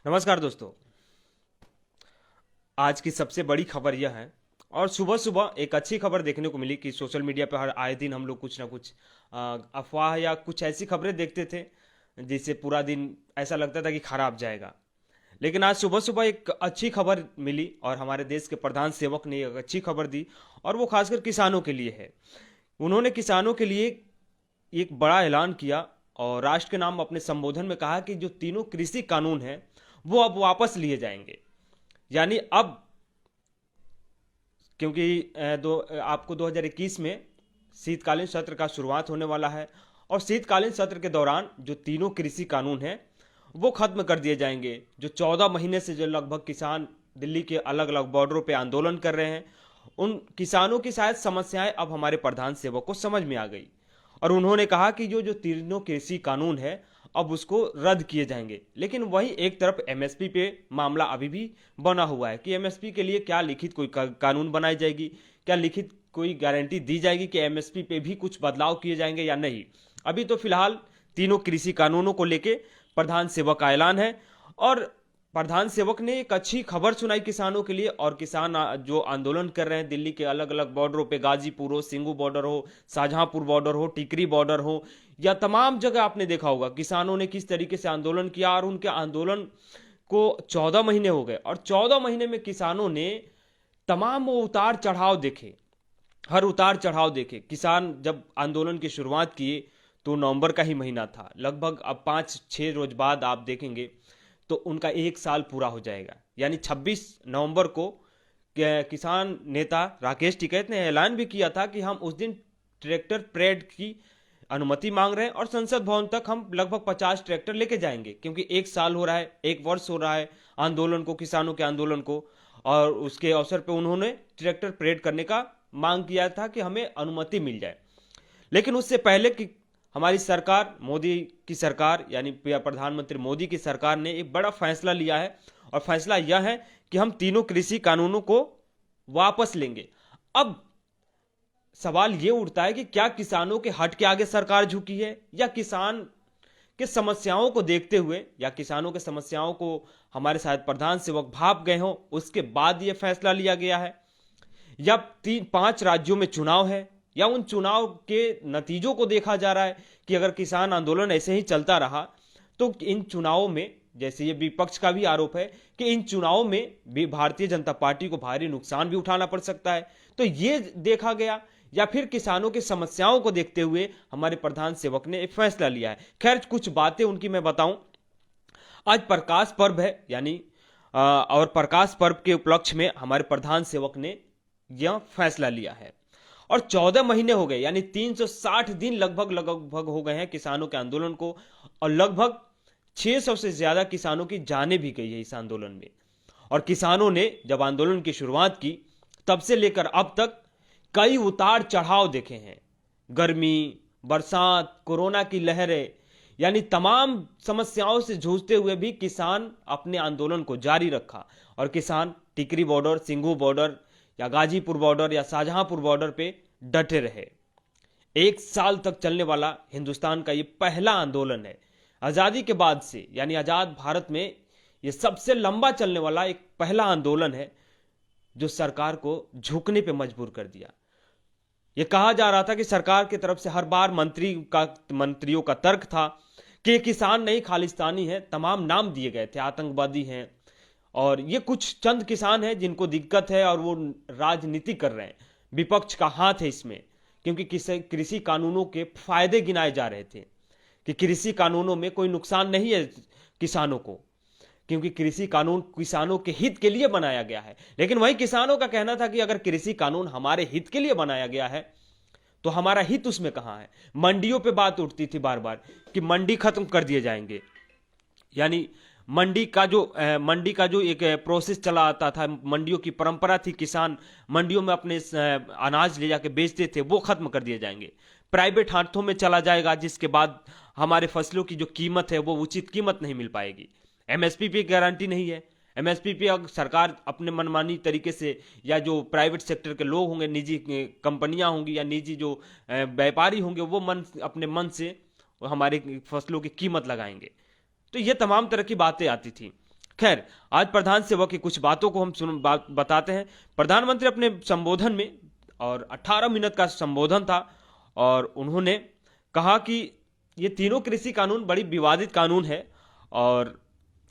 नमस्कार दोस्तों, आज की सबसे बड़ी खबर यह है और सुबह सुबह एक अच्छी खबर देखने को मिली कि सोशल मीडिया पर हर आए दिन हम लोग कुछ ना कुछ अफवाह या कुछ ऐसी खबरें देखते थे जिससे पूरा दिन ऐसा लगता था कि खराब जाएगा। लेकिन आज सुबह सुबह एक अच्छी खबर मिली और हमारे देश के प्रधान सेवक ने एक अच्छी खबर दी और वो खासकर किसानों के लिए है। उन्होंने किसानों के लिए एक बड़ा ऐलान किया और राष्ट्र के नाम अपने संबोधन में कहा कि जो तीनों कृषि कानून हैं वो अब वापस लिए जाएंगे। यानी अब क्योंकि आपको 2021 में शीतकालीन सत्र का शुरुआत होने वाला है और शीतकालीन सत्र के दौरान जो तीनों कृषि कानून हैं वो खत्म कर दिए जाएंगे। जो 14 महीने से जो लगभग किसान दिल्ली के अलग अलग बॉर्डरों पे आंदोलन कर रहे हैं, उन किसानों की शायद समस्याएं अब हमारे प्रधान सेवक को समझ में आ गई और उन्होंने कहा कि जो जो तीनों कृषि कानून है अब उसको रद्द किए जाएंगे। लेकिन वही एक तरफ एमएसपी पे मामला अभी भी बना हुआ है कि एमएसपी के लिए क्या लिखित कोई कानून बनाई जाएगी, क्या लिखित कोई गारंटी दी जाएगी कि एमएसपी पे भी कुछ बदलाव किए जाएंगे या नहीं। अभी तो फिलहाल तीनों कृषि कानूनों को लेके प्रधान सेवक का ऐलान है और प्रधान सेवक ने एक अच्छी खबर सुनाई किसानों के लिए। और किसान जो आंदोलन कर रहे हैं दिल्ली के अलग अलग बॉर्डरों पे, गाजीपुर हो, सिंगू बॉर्डर हो, शाहजहांपुर बॉर्डर हो, टिकरी बॉर्डर हो, या तमाम जगह आपने देखा होगा किसानों ने किस तरीके से आंदोलन किया और उनके आंदोलन को 14 महीने हो गए और 14 महीने में किसानों ने तमाम वो उतार चढ़ाव देखे, हर उतार चढ़ाव देखे। किसान जब आंदोलन की शुरुआत किए तो नवंबर का ही महीना था, लगभग अब 5-6 रोज बाद आप देखेंगे तो उनका 1 साल पूरा हो जाएगा। यानी 26 नवंबर को किसान नेता राकेश टिकैत ने ऐलान भी किया था कि हम उस दिन ट्रैक्टर परेड की अनुमति मांग रहे हैं और संसद भवन तक हम लगभग 50 ट्रैक्टर लेके जाएंगे, क्योंकि 1 साल हो रहा है, 1 वर्ष हो रहा है आंदोलन को, किसानों के आंदोलन को। और उसके अवसर पर उन्होंने ट्रैक्टर परेड करने का मांग किया था कि हमें अनुमति मिल जाए। लेकिन उससे पहले कि हमारी सरकार, मोदी की सरकार यानी प्रधानमंत्री मोदी की सरकार ने एक बड़ा फैसला लिया है और फैसला यह है कि हम तीनों कृषि कानूनों को वापस लेंगे। अब सवाल यह उठता है कि क्या किसानों के हट के आगे सरकार झुकी है या किसान के समस्याओं को देखते हुए या किसानों के समस्याओं को हमारे शायद प्रधान सेवक भाप गए हों, उसके बाद यह फैसला लिया गया है। या 3-5 राज्यों में चुनाव है या उन चुनाव के नतीजों को देखा जा रहा है कि अगर किसान आंदोलन ऐसे ही चलता रहा तो इन चुनावों में, जैसे ये विपक्ष का भी आरोप है कि इन चुनावों में भी भारतीय जनता पार्टी को भारी नुकसान भी उठाना पड़ सकता है, तो ये देखा गया। या फिर किसानों की समस्याओं को देखते हुए हमारे प्रधान सेवक ने एक फैसला लिया है। खैर, कुछ बातें उनकी मैं बताऊं। आज प्रकाश पर्व है, यानी और प्रकाश पर्व के उपलक्ष्य में हमारे प्रधान सेवक ने यह फैसला लिया है और 14 महीने हो गए, यानी 360 दिन लगभग हो गए हैं किसानों के आंदोलन को और लगभग 600 से ज्यादा किसानों की जानें भी गई है इस आंदोलन में। और किसानों ने जब आंदोलन की शुरुआत की तब से लेकर अब तक कई उतार चढ़ाव देखे हैं। गर्मी, बरसात, कोरोना की लहरें, यानी तमाम समस्याओं से जूझते हुए भी किसान अपने आंदोलन को जारी रखा और किसान टिकरी बॉर्डर, सिंघू बॉर्डर या गाजीपुर बॉर्डर या शाहजहांपुर बॉर्डर पे डटे रहे। 1 साल तक चलने वाला हिंदुस्तान का ये पहला आंदोलन है आजादी के बाद से, यानी आजाद भारत में ये सबसे लंबा चलने वाला एक पहला आंदोलन है जो सरकार को झुकने पे मजबूर कर दिया। ये कहा जा रहा था कि सरकार की तरफ से हर बार मंत्रियों का तर्क था कि ये किसान नहीं खालिस्तानी है, तमाम नाम दिए गए थे, आतंकवादी हैं और ये कुछ चंद किसान हैं जिनको दिक्कत है और वो राजनीति कर रहे हैं। विपक्ष का हाथ है इसमें, क्योंकि कृषि कानूनों के फायदे गिनाए जा रहे थे कि कृषि कानूनों में कोई नुकसान नहीं है किसानों को, क्योंकि कृषि कानून किसानों के हित के लिए बनाया गया है। लेकिन वही किसानों का कहना था कि अगर कृषि कानून हमारे हित के लिए बनाया गया है तो हमारा हित उसमें कहां है। मंडियों पे बात उठती थी बार बार कि मंडी खत्म कर दिए जाएंगे, यानी मंडी का जो एक प्रोसेस चला आता था, मंडियों की परंपरा थी, किसान मंडियों में अपने अनाज ले जाके बेचते थे, वो खत्म कर दिए जाएंगे। प्राइवेट हाथों में चला जाएगा, जिसके बाद हमारे फसलों की जो कीमत है वो उचित कीमत नहीं मिल पाएगी। एमएसपी पे गारंटी नहीं है। एमएसपी पे अगर सरकार अपने मनमानी तरीके से, या जो प्राइवेट सेक्टर के लोग होंगे, निजी कंपनियां होंगी या निजी जो व्यापारी होंगे, वो अपने मन से हमारे फसलों की कीमत लगाएंगे। तो ये तमाम तरह की बातें आती थी। खैर, आज प्रधान सेवक की कुछ बातों को हम बताते हैं। प्रधानमंत्री अपने संबोधन में, और 18 मिनट का संबोधन था, और उन्होंने कहा कि ये तीनों कृषि कानून बड़ी विवादित कानून है और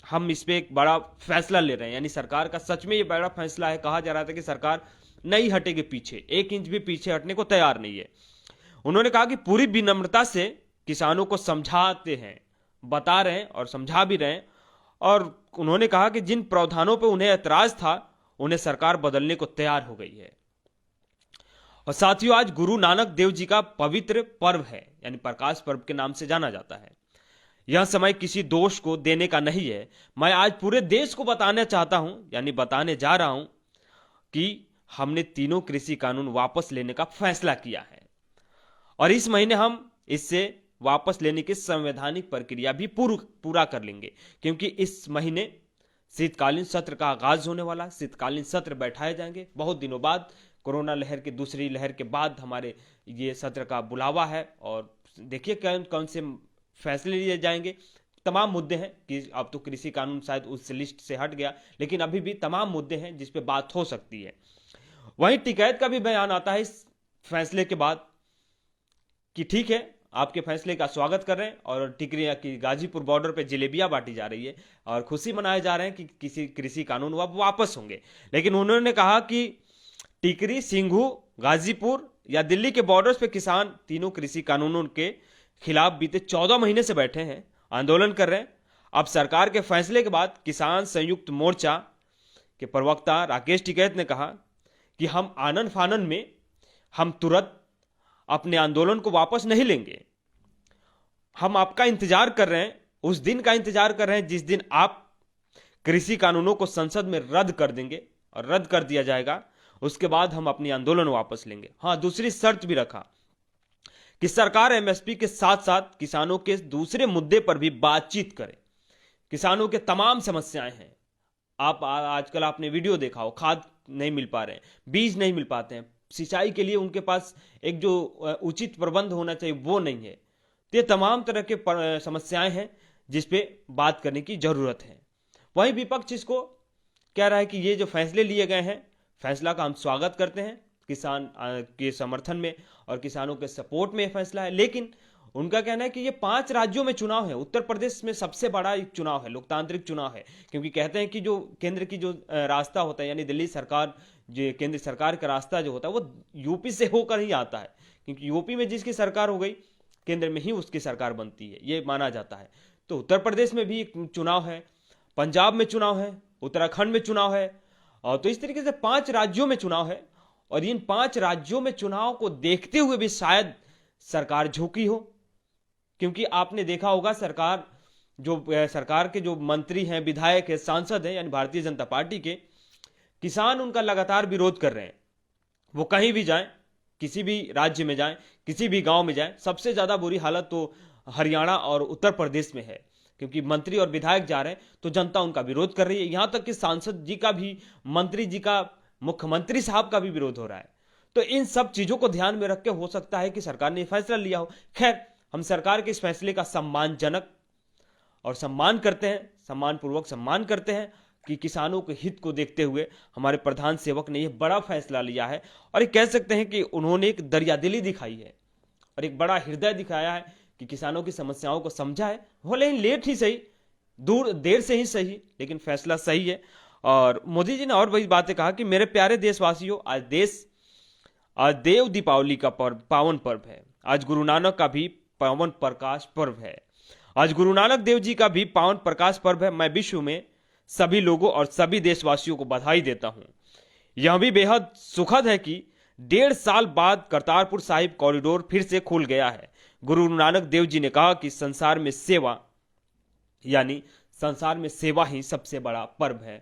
हम इस पे एक बड़ा फैसला ले रहे हैं। यानी सरकार का सच में ये बड़ा फैसला है। कहा जा रहा था कि सरकार नहीं हटेगी पीछे, 1 इंच भी पीछे हटने को तैयार नहीं है। उन्होंने कहा कि पूरी विनम्रता से किसानों को समझाते हैं, बता रहे हैं और समझा भी रहे हैं। और उन्होंने कहा कि जिन प्रावधानों पर उन्हें ऐतराज था उन्हें सरकार बदलने को तैयार हो गई है। और साथियों, आज गुरु नानक देव जी का पवित्र पर्व है, यानी प्रकाश पर्व के नाम से जाना जाता है। यह समय किसी दोष को देने का नहीं है। मैं आज पूरे देश को बताना चाहता हूं, यानी बताने जा रहा हूं कि हमने तीनों कृषि कानून वापस लेने का फैसला किया है और इस महीने हम इससे वापस लेने की संवैधानिक प्रक्रिया भी पूरा कर लेंगे, क्योंकि इस महीने शीतकालीन सत्र का आगाज होने वाला। शीतकालीन सत्र बैठाए जाएंगे बहुत दिनों बाद। कोरोना लहर की दूसरी लहर के बाद हमारे ये सत्र का बुलावा है और देखिए कौन कौन से फैसले लिए जाएंगे। तमाम मुद्दे हैं कि अब तो कृषि कानून शायद उस लिस्ट से हट गया, लेकिन अभी भी तमाम मुद्दे हैं जिस पे बात हो सकती है। वहीं टिकैत का भी बयान आता है इस फैसले के बाद कि ठीक है, आपके फैसले का स्वागत कर रहे हैं और टिकरी की गाजीपुर बॉर्डर पे जलेबियां बांटी जा रही है और खुशी मनाए जा रहे हैं कि किसी कृषि कानून अब वापस होंगे। लेकिन उन्होंने कहा कि टिकरी, सिंघू, गाजीपुर या दिल्ली के बॉर्डर्स पे किसान तीनों कृषि कानूनों के खिलाफ बीते 14 महीने से बैठे हैं, आंदोलन कर रहे हैं। अब सरकार के फैसले के बाद किसान संयुक्त मोर्चा के प्रवक्ता राकेश टिकैत ने कहा कि हम आनन फानन में हम तुरंत अपने आंदोलन को वापस नहीं लेंगे। हम आपका इंतजार कर रहे हैं, उस दिन का इंतजार कर रहे हैं जिस दिन आप कृषि कानूनों को संसद में रद्द कर देंगे और रद्द कर दिया जाएगा, उसके बाद हम अपनी आंदोलन वापस लेंगे। हाँ, दूसरी शर्त भी रखा कि सरकार एमएसपी के साथ साथ किसानों के दूसरे मुद्दे पर भी बातचीत करे। किसानों के तमाम समस्याएं हैं। आप आजकल आपने वीडियो देखा हो, खाद नहीं मिल पा रहे हैं, बीज नहीं मिल पाते हैं, सिंचाई के लिए उनके पास एक जो उचित प्रबंध होना चाहिए वो नहीं है। तो ये तमाम तरह के समस्याएं हैं जिस पे बात करने की जरूरत है। वहीं विपक्ष इसको कह रहा है कि ये जो फैसले लिए गए हैं, फैसला का हम स्वागत करते हैं, किसान के समर्थन में और किसानों के सपोर्ट में फैसला है। लेकिन उनका कहना है कि ये 5 राज्यों में चुनाव है, उत्तर प्रदेश में सबसे बड़ा एक चुनाव है, लोकतांत्रिक चुनाव है, क्योंकि कहते हैं कि जो केंद्र की जो रास्ता होता है, यानी दिल्ली सरकार, जो केंद्र सरकार का रास्ता जो होता है वो यूपी से होकर ही आता है, क्योंकि यूपी में जिसकी सरकार हो गई केंद्र में ही उसकी सरकार बनती है, ये माना जाता है। तो उत्तर प्रदेश में भी एक चुनाव है, पंजाब में चुनाव है, उत्तराखंड में चुनाव है, और तो इस तरीके से 5 राज्यों में चुनाव है। और इन 5 राज्यों में चुनाव को देखते हुए भी शायद सरकार झुकी हो, क्योंकि आपने देखा होगा सरकार के जो मंत्री हैं, विधायक हैं, सांसद हैं, यानी भारतीय जनता पार्टी के, किसान उनका लगातार विरोध कर रहे हैं। वो कहीं भी जाएं, किसी भी राज्य में जाएं, किसी भी गांव में जाएं, सबसे ज्यादा बुरी हालत तो हरियाणा और उत्तर प्रदेश में है, क्योंकि मंत्री और विधायक जा रहे हैं तो जनता उनका विरोध कर रही है। यहां तक कि सांसद जी का भी, मंत्री जी का, मुख्यमंत्री साहब का भी विरोध हो रहा है। तो इन सब चीजों को ध्यान में रख के हो सकता है कि सरकार ने फैसला लिया हो। खैर, हम सरकार के इस फैसले का सम्मानजनक और सम्मान करते हैं, सम्मानपूर्वक सम्मान करते हैं कि किसानों के हित को देखते हुए हमारे प्रधान सेवक ने यह बड़ा फैसला लिया है। और ये कह सकते हैं कि उन्होंने एक दरियादिली दिखाई है और एक बड़ा हृदय दिखाया है कि किसानों की समस्याओं को समझा है। हो लेकिन लेट ही सही, देर से ही सही, लेकिन फैसला सही है। और मोदी जी ने और बड़ी बातें कहा कि मेरे प्यारे देशवासियों, आज देव दीपावली का पावन पर्व है। आज गुरु नानक का भी पावन प्रकाश पर्व है। आज गुरु नानक देव जी का भी पावन प्रकाश पर्व है। मैं विश्व में सभी लोगों और सभी देशवासियों को बधाई देता हूं। यह भी बेहद सुखद है कि 1.5 साल बाद करतारपुर साहिब कॉरिडोर फिर से खुल गया है। गुरु नानक देव जी ने कहा कि संसार में सेवा ही सबसे बड़ा पर्व है,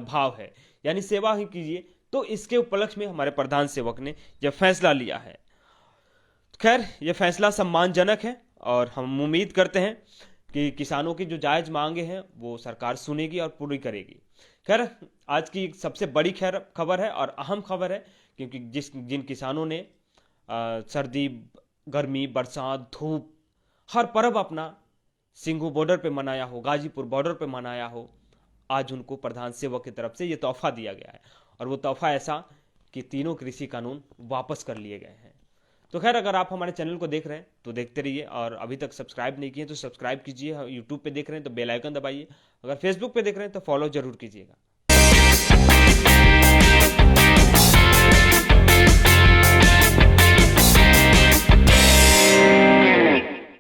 भाव है, यानी सेवा ही कीजिए। तो इसके उपलक्ष्य में हमारे प्रधान सेवक ने यह फैसला लिया है। खैर, यह फैसला सम्मानजनक है और हम उम्मीद करते हैं कि किसानों की जो जायज मांगे हैं वो सरकार सुनेगी और पूरी करेगी। खैर, आज की सबसे बड़ी खबर है और अहम खबर है, क्योंकि जिन किसानों ने सर्दी, गर्मी, बरसात, धूप, हर पर्व अपना सिंघू बॉर्डर पे मनाया हो, गाजीपुर बॉर्डर पे मनाया हो, आज उनको प्रधान सेवक की तरफ से ये तोहफा दिया गया है। और वो तोहफा ऐसा कि तीनों कृषि कानून वापस कर लिए गए हैं। तो खैर, अगर आप हमारे चैनल को देख रहे हैं तो देखते रहिए, और अभी तक सब्सक्राइब नहीं किए तो सब्सक्राइब कीजिए। यूट्यूब पे देख रहे हैं तो बेल आइकन दबाइए, अगर फेसबुक पे देख रहे हैं तो फॉलो जरूर कीजिएगा।